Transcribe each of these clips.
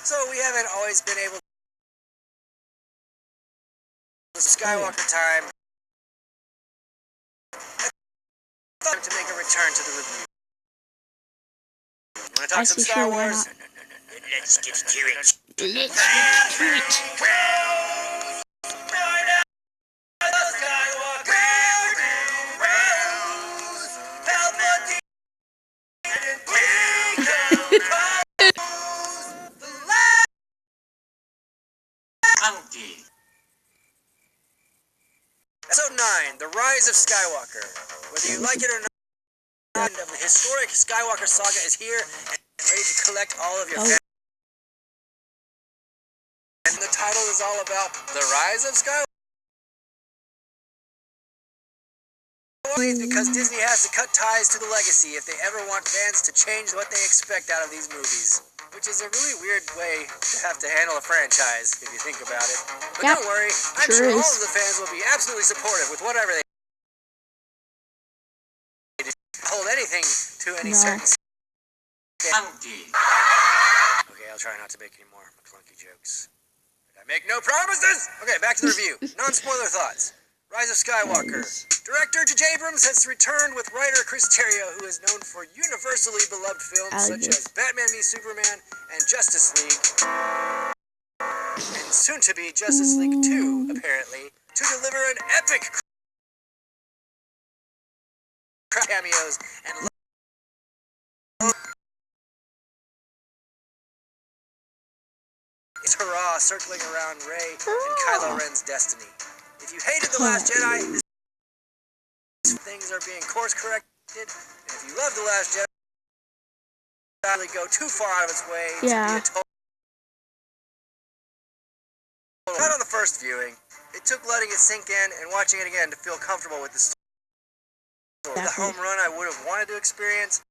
So we haven't always been able to Skywalker time to make a return to the review. Want to talk some Star Wars? No. Let's get to it. Let's get to it. Episode 9, The Rise of Skywalker. Whether you like it or not, the historic Skywalker saga is here and ready to collect all of your fans. And the title is all about The Rise of Skywalker. Because Disney has to cut ties to the legacy if they ever want fans to change what they expect out of these movies. Which is a really weird way to have to handle a franchise, if you think about it. But don't worry, I'm sure all of the fans will be absolutely supportive with whatever they hold anything to any certain Okay, I'll try not to make any more McClunky jokes. I make no promises! Okay, back to the review. Non-spoiler thoughts. Rise of Skywalker. Director J.J. Abrams has returned with writer Chris Terrio, who is known for universally beloved films such as Batman v Superman and Justice League, and soon to be Justice League 2, apparently, to deliver an epic cameos and it's hurrah circling around Rey and Kylo Ren's destiny. If you hated The Last Jedi, things are being course corrected. And if you love The Last Jedi, really go too far out of its way to be a total. Not on the first viewing. It took letting it sink in and watching it again to feel comfortable with the story. The home run I would have wanted to experience.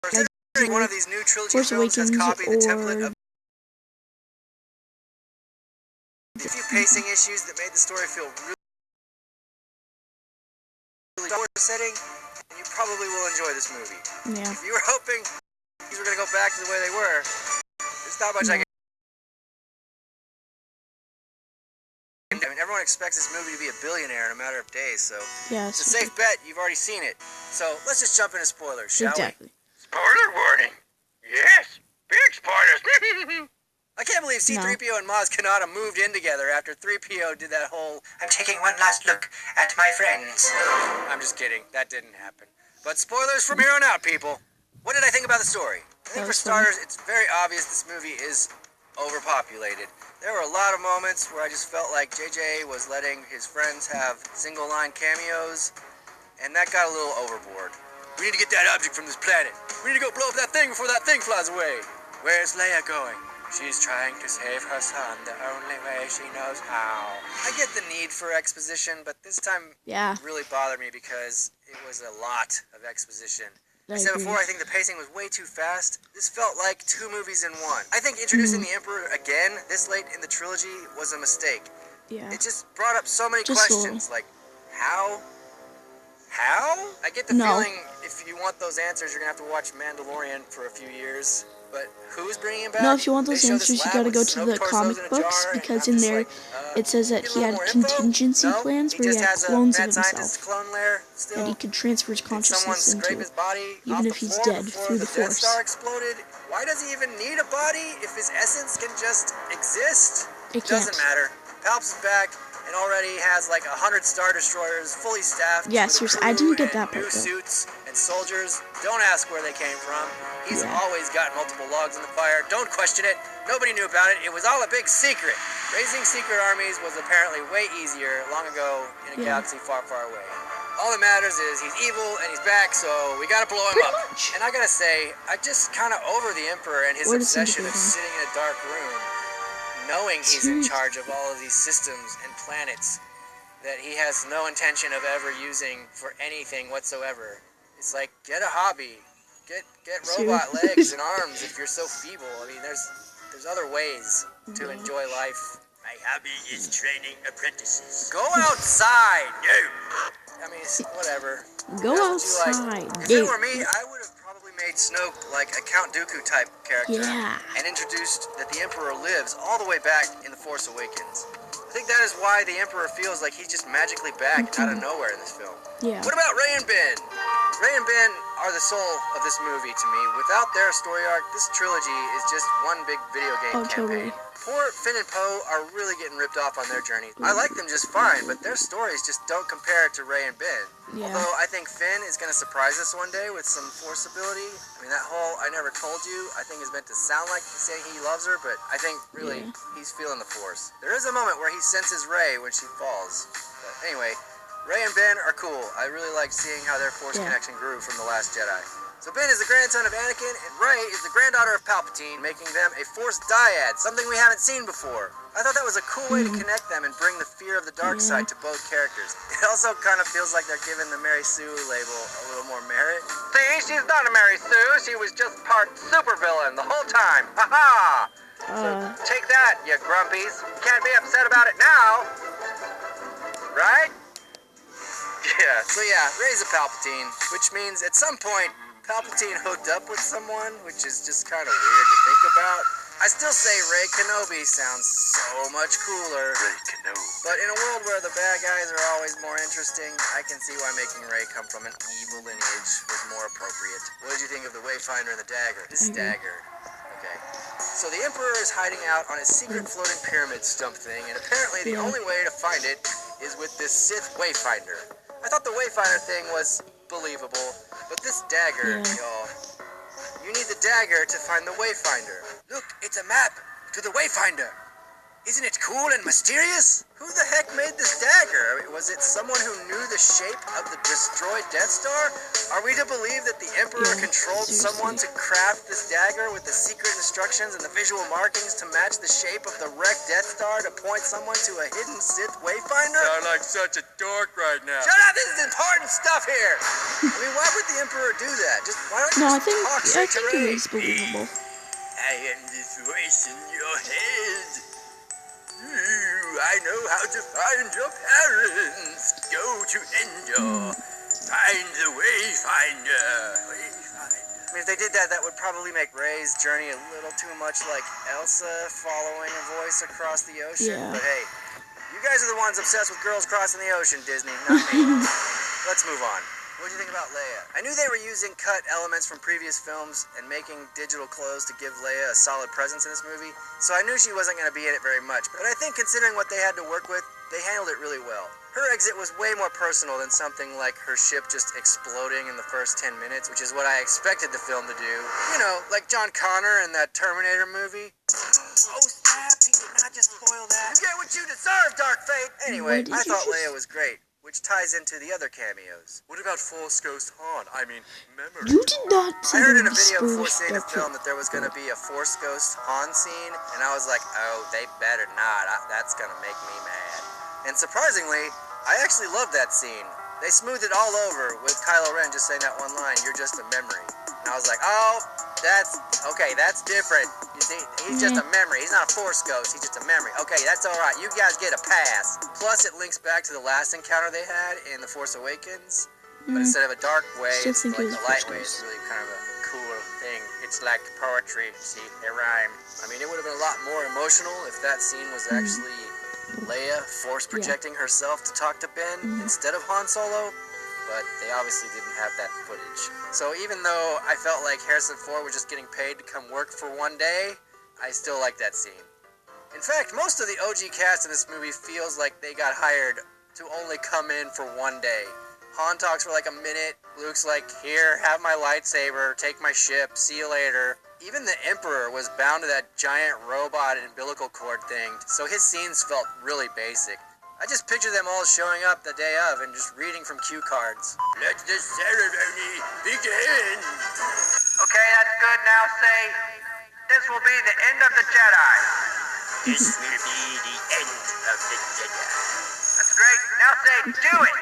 Considering one of these new trilogy films has copied the template of a few pacing issues that made the story feel really setting, and you probably will enjoy this movie. Yeah. If you were hoping these were going to go back to the way they were, there's not much I can. I mean, everyone expects this movie to be a billionaire in a matter of days, so it's a safe bet. You've already seen it. So let's just jump into spoilers, shall we? Spoiler warning. Yes, big spoilers. I can't believe C-3PO and Maz Kanata moved in together after 3PO did that whole "I'm taking one last look at my friends." I'm just kidding. That didn't happen. But spoilers from here on out, people. What did I think about the story? I think for starters, it's very obvious this movie is overpopulated. There were a lot of moments where I just felt like JJ was letting his friends have single-line cameos, and that got a little overboard. We need to get that object from this planet. We need to go blow up that thing before that thing flies away. Where's Leia going? She's trying to save her son the only way she knows how. I get the need for exposition, but this time it really bothered me because it was a lot of exposition. I said before, I think the pacing was way too fast. This felt like 2 movies in one. I think introducing the Emperor again this late in the trilogy was a mistake. Yeah. It just brought up so many questions, like, how? I get the feeling if you want those answers, you're going to have to watch Mandalorian for a few years. But who's bringing him back? No, if you want those answers, you gotta go to the comic books, because in there it says that he had contingency plans where he had clones of himself, that he could transfer his consciousness into, even if he's dead, through the Force. Death Star exploded. Why does he even need a body if his essence can just exist? It can't. Doesn't matter. Palps is back and already has like 100 Star Destroyers fully staffed. Yeah, seriously, I didn't get that part new suits and soldiers. Don't ask where they came from. He's always got multiple logs in the fire. Don't question it. Nobody knew about it. It was all a big secret. Raising secret armies was apparently way easier long ago in a galaxy far, far away. All that matters is he's evil and he's back, so we gotta blow him up. And I gotta say, I just kind of over the Emperor and his obsession of sitting in a dark room, knowing he's in charge of all of these systems and planets that he has no intention of ever using for anything whatsoever. It's like, get a hobby. Get robot legs and arms if you're so feeble. I mean, there's other ways to enjoy life. My hobby is training apprentices. Go outside! No! I mean, whatever. Go outside. If it were me, I would have made Snoke like a Count Dooku type character and introduced that the Emperor lives all the way back in The Force Awakens. I think that is why the Emperor feels like he's just magically back out of nowhere in this film. What about Rey and Ben? Rey and Ben are the soul of this movie to me. Without their story arc, this trilogy is just one big video game campaign. Poor Finn and Poe are really getting ripped off on their journeys. I like them just fine, but their stories just don't compare to Rey and Ben. Although I think Finn is going to surprise us one day with some Force ability. I mean, that whole "I never told you" I think is meant to sound like he's saying he loves her, but I think really he's feeling the Force. There is a moment where he senses Rey when she falls. But anyway, Rey and Ben are cool. I really like seeing how their Force connection grew from The Last Jedi. So Ben is the grandson of Anakin, and Rey is the granddaughter of Palpatine, making them a Force dyad, something we haven't seen before. I thought that was a cool way to connect them and bring the fear of the dark side to both characters. It also kind of feels like they're giving the Mary Sue label a little more merit. See, she's not a Mary Sue. She was just part supervillain the whole time. Ha-ha! So take that, you grumpies. You can't be upset about it now. Right? Yeah, so Rey's a Palpatine, which means at some point, Palpatine hooked up with someone, which is just kind of weird to think about. I still say Rey Kenobi sounds so much cooler. Rey Kenobi. But in a world where the bad guys are always more interesting, I can see why making Rey come from an evil lineage was more appropriate. What did you think of the Wayfinder and the dagger? His dagger. Okay. So the Emperor is hiding out on his secret floating pyramid stump thing, and apparently the only way to find it is with this Sith Wayfinder. I thought the Wayfinder thing was believable, but this dagger, y'all, you need the dagger to find the Wayfinder. Look, it's a map to the Wayfinder. Isn't it cool and mysterious? Who the heck made this dagger? Was it someone who knew the shape of the destroyed Death Star? Are we to believe that the Emperor controlled someone to craft this dagger with the secret instructions and the visual markings to match the shape of the wrecked Death Star to point someone to a hidden Sith Wayfinder? Sound like such a dork right now. Shut up! This is important stuff here! I mean, why would the Emperor do that? Why don't you talk straight to Rey? It is believable. I am this voice in your head. I know how to find your parents. Go to Endor. Find the Wayfinder. I mean, if they did that, that would probably make Rey's journey a little too much like Elsa following a voice across the ocean. But hey, you guys are the ones obsessed with girls crossing the ocean, Disney, not me. Let's move on. What do you think about Leia? I knew they were using cut elements from previous films and making digital clothes to give Leia a solid presence in this movie, so I knew she wasn't going to be in it very much. But I think considering what they had to work with, they handled it really well. Her exit was way more personal than something like her ship just exploding in the first 10 minutes, which is what I expected the film to do. You know, like John Connor in that Terminator movie. Oh snap, he did not just spoil that. You get what you deserve, Dark Fate! Anyway, I thought Leia was great, which ties into the other cameos. What about Force Ghost Han? I mean, memory. You did not say I heard in a video before seeing the film that there was going to be a Force Ghost Han scene, and I was like, oh, they better not. That's going to make me mad. And surprisingly, I actually loved that scene. They smoothed it all over with Kylo Ren just saying that one line, "You're just a memory." And I was like, oh, that's different. You see, he's just a memory. He's not a Force ghost. He's just a memory. Okay, that's all right. You guys get a pass. Plus, it links back to the last encounter they had in The Force Awakens. But instead of a dark way, it's like the light way. It's really kind of a cool thing. It's like poetry. See, they rhyme. I mean, it would have been a lot more emotional if that scene was actually Leia force projecting herself to talk to Ben instead of Han Solo. But they obviously didn't have that footage. So even though I felt like Harrison Ford was just getting paid to come work for one day, I still like that scene. In fact, most of the OG cast in this movie feels like they got hired to only come in for one day. Han talks for like a minute, Luke's like, here, have my lightsaber, take my ship, see you later. Even the Emperor was bound to that giant robot umbilical cord thing, so his scenes felt really basic. I just picture them all showing up the day of and just reading from cue cards. Let the ceremony begin. Okay, that's good. Now say, this will be the end of the Jedi. This will be the end of the Jedi. That's great. Now say, do it.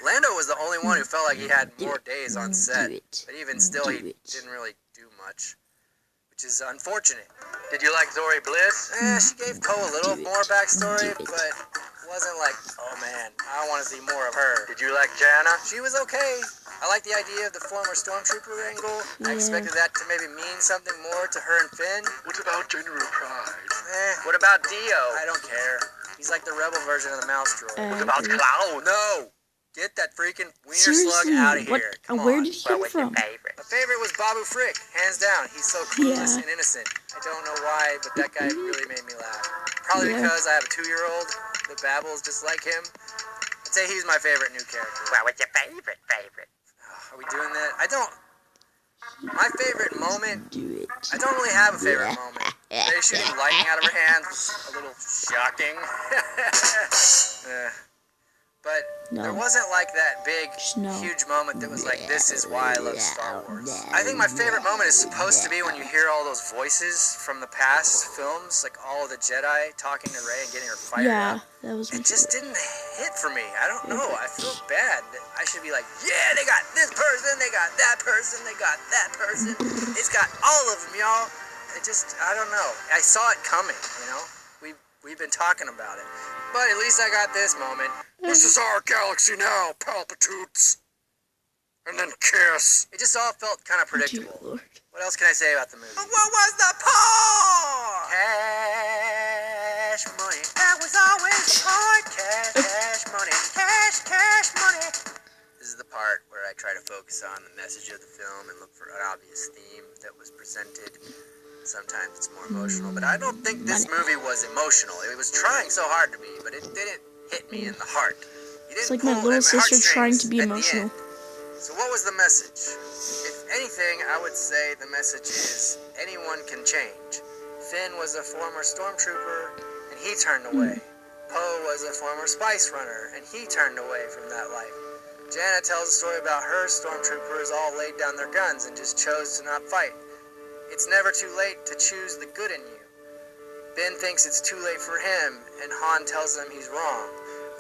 Lando was the only one who felt like he had more days on set. But even still, he didn't really do much, which is unfortunate. Did you like Zori Bliss? She gave Poe a little more backstory, but wasn't like, oh man, I want to see more of her. Did you like Jana? She was okay. I like the idea of the former stormtrooper angle. Yeah. I expected that to maybe mean something more to her and Finn. What about General Pride? What about Dio? I don't care. He's like the rebel version of the mouse droid. What about Cloud? No! Get that freaking wiener slug out of here. Where did he come from? My favorite was Babu Frick, hands down. He's so clueless and innocent. I don't know why, but that guy really made me laugh. Probably because I have a 2-year-old that babbles just like him. I'd say he's my favorite new character. Well, what's your favorite? Are we doing that? My favorite moment, I don't really have a favorite moment. They shooting lightning out of her hand was a little shocking. But there wasn't like that big, huge moment that was like, this is why I love Star Wars. I think my favorite moment is supposed to be when you hear all those voices from the past films, like all of the Jedi talking to Rey and getting her fired up. That was it just didn't hit for me. I don't know. I feel bad. I should be like, yeah, they got this person, they got that person, they got that person. It's got all of them, y'all. I don't know. I saw it coming, you know? We've been talking about it. But at least I got this moment. This is our galaxy now, Palpatoots. And then kiss. It just all felt kind of predictable. What else can I say about the movie? What was the point? Cash money. That was always the point. Cash money. Cash money. This is the part where I try to focus on the message of the film and look for an obvious theme that was presented. Sometimes it's more emotional, but I don't think this movie was emotional. It was trying so hard to be, but it didn't hit me in the heart. It's like my little sister trying to be emotional. So what was the message? If anything, I would say the message is anyone can change. Finn was a former stormtrooper, and he turned away. Poe was a former spice runner, and he turned away from that life. Jannah tells a story about her stormtroopers all laid down their guns and just chose to not fight. It's never too late to choose the good in you. Ben thinks it's too late for him, and Han tells him he's wrong.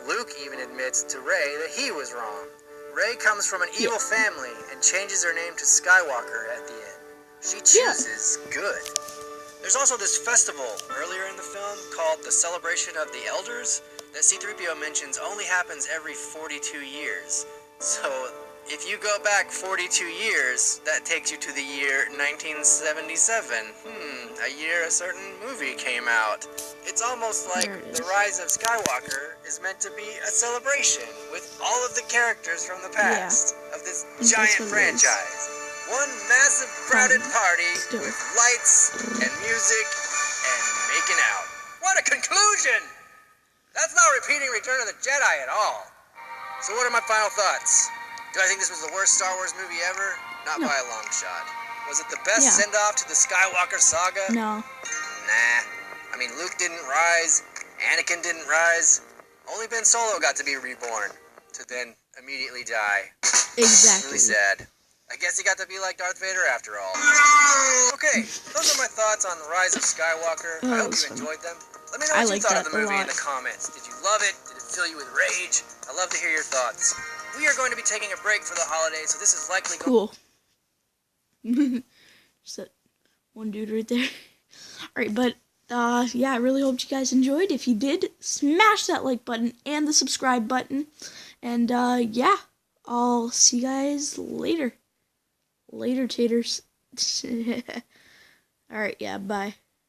Luke even admits to Rey that he was wrong. Rey comes from an evil family and changes her name to Skywalker at the end. She chooses good. There's also this festival earlier in the film called the Celebration of the Elders that C-3PO mentions only happens every 42 years. So if you go back 42 years, that takes you to the year 1977. A year a certain movie came out. It's almost like The Rise of Skywalker is meant to be a celebration with all of the characters from the past of this giant franchise. One massive crowded party with lights and music and making out. What a conclusion! That's not repeating Return of the Jedi at all. So what are my final thoughts? Do I think this was the worst Star Wars movie ever? Not by a long shot. Was it the best send-off to the Skywalker saga? No. Nah. I mean, Luke didn't rise. Anakin didn't rise. Only Ben Solo got to be reborn. To then immediately die. Exactly. Really sad. I guess he got to be like Darth Vader after all. Okay, those are my thoughts on The Rise of Skywalker. I hope you enjoyed them. Let me know what you thought of the movie in the comments. Did you love it? Did it fill you with rage? I'd love to hear your thoughts. We are going to be taking a break for the holidays, so this is likely cool. Just that one dude right there. Alright, but yeah, I really hope you guys enjoyed. If you did, smash that like button and the subscribe button. And yeah, I'll see you guys later. Later, taters. Alright, yeah, bye.